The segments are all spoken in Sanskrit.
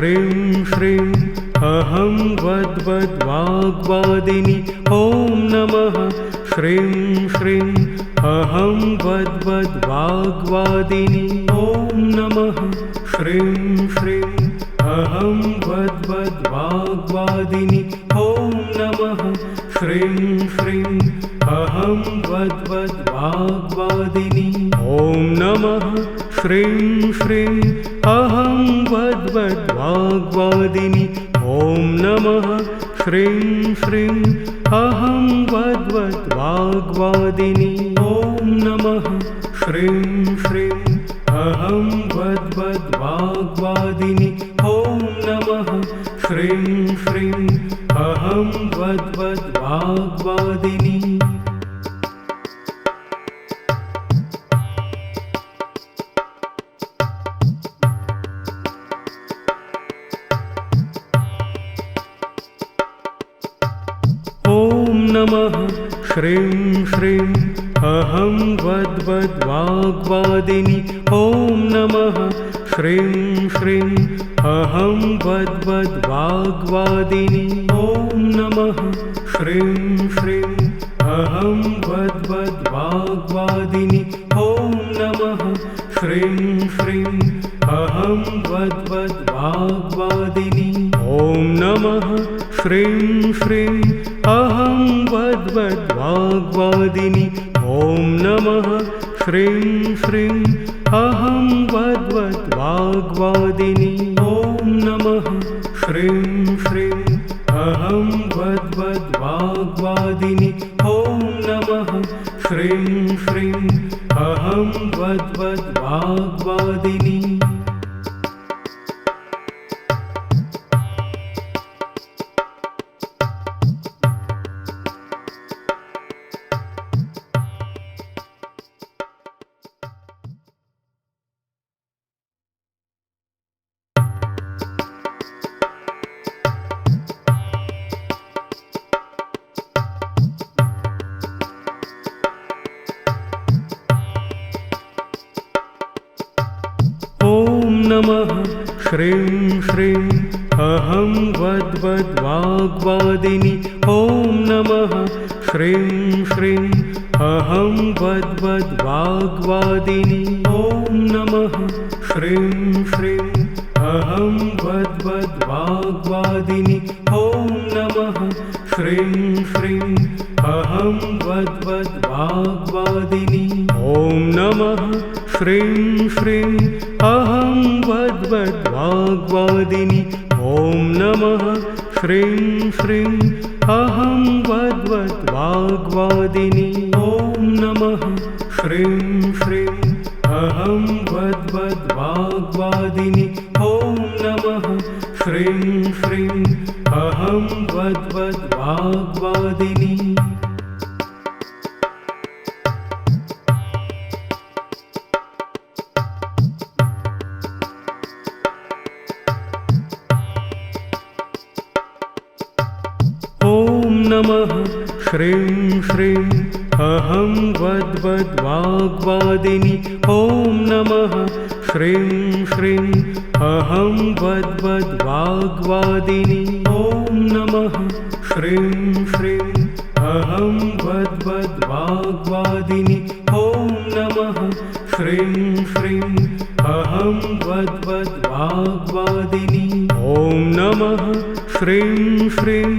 श्रीं श्रीं अहं वद्वद्वाग्वादिनि ॐ नमः श्रीं श्रीं अहं वद्वद्वाग्वादिनि ॐ नमः श्रीं श्रीं अहं वद्वद्वाग्वादिनि ॐ नमः श्रीं श्रीं अहं वद्वद्वाग्वादिनि ॐ नमः श्रीं श्रीं अहं वद्वद्वाग्वादिनि ॐ नमः श्रीं श्रीं अहं वद्वद्वाग्वादिनि ॐ नमः श्रीं श्रीं अहं वद्वद्वाग्वादिनि ॐ नमः श्रीं श्रीं अहं वद्वद्वाग्वादिनि ॐ नमः श्रीं श्रीं अहं वद्वद्वाग्वादिनि ॐ नमः श्रीं श्रीं अहं वद्वद्वाग्वादिनि ॐ नमः श्रीं श्रीं अहं वद्वद्वाग्वादिनि ॐ नमः श्रीं श्रीं अहं वद्वद्वाग्वादिनि ॐ नमः श्रीं श्रीं अहं वद्वद्वाग्वादिनि ॐ नमः श्रीं श्रीं अहं वद्वद्वाग्वादिनि ॐ नमः श्रीं श्रीं अहं वद्वद्वाग्वादिनि ॐ नमः श्रीं श्रीं अहं वद्वद्वाग्वादिनि नमः श्रीं श्रीं अहं वद्वद्वाग्वादिनि ॐ नमः श्रीं श्रीं अहं वद्वद्वाग्वादिनि ॐ नमः श्रीं श्रीं अहं वद्वद्वाग्वादिनि ॐ नमः श्रीं श्रीं अहं वद्वद्वाग्वादिनि ॐ नमः श्रीं श्रीं अहं वद्वद्वाग्वादिनि ॐ नमः श्रीं श्रीं अहं वद्वद्वाग्वादिनि ॐ नमः श्रीं श्रीं अहं वद्वद्वाग्वादिनि ॐ नमः श्रीं श्रीं अहं वद्वद्वाग्वादिनि नमः श्रीं श्रीं अहं वद्वद्वाग्वादिनि ॐ नमः श्रीं श्रीं अहं वद्वद्वाग्वादिनि ॐ नमः श्रीं श्रीं अहं वद्वद्वाग्वादिनि ॐ नमः श्रीं श्रीं अहं वद्वद्वाग्वादिनि ॐ नमः श्रीं श्रीं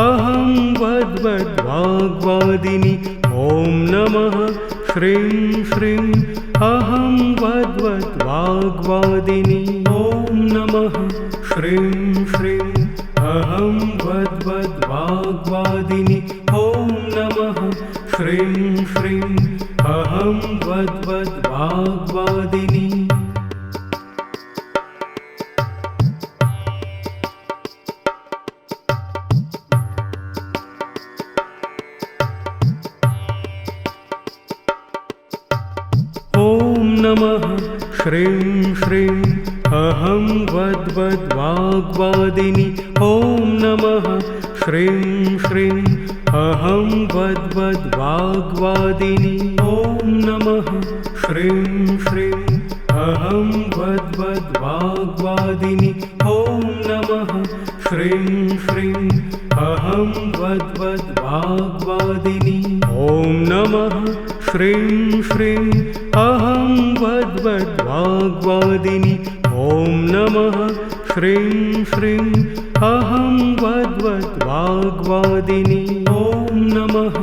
अहं वद्वद्वाग्वादिनि ॐ नमः श्रीं श्रीं अहं वद्वद्वाग्वादिनि ॐ नमः श्रीं श्रीं अहं वद्वद्वाग्वादिनि ॐ नमः श्रीं श्रीं अहं वद्वद्वाग्वादिनि नमः श्रीं श्रीं अहं वद्वद्वाग्वादिनि ॐ नमः श्रीं श्रीं अहं वद्वद्वाग्वादिनि ॐ नमः श्रीं श्रीं अहं वद्वद्वाग्वादिनि ॐ नमः श्रीं श्रीं अहं वद्वद्वाग्वादिनि ॐ नमः श्रीं श्रीं अहं वद्वद्वाग्वादिनि ॐ नमः श्रीं श्रीं अहं वद्वद्वाग्वादिनि ॐ नमः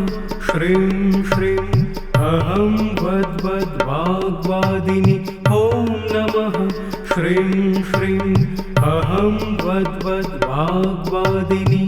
श्रीं श्रीं अहं वद्वद्वाग्वादिनि ॐ नमः श्रीं श्रीं अहं वद्वद्वाग्वादिनि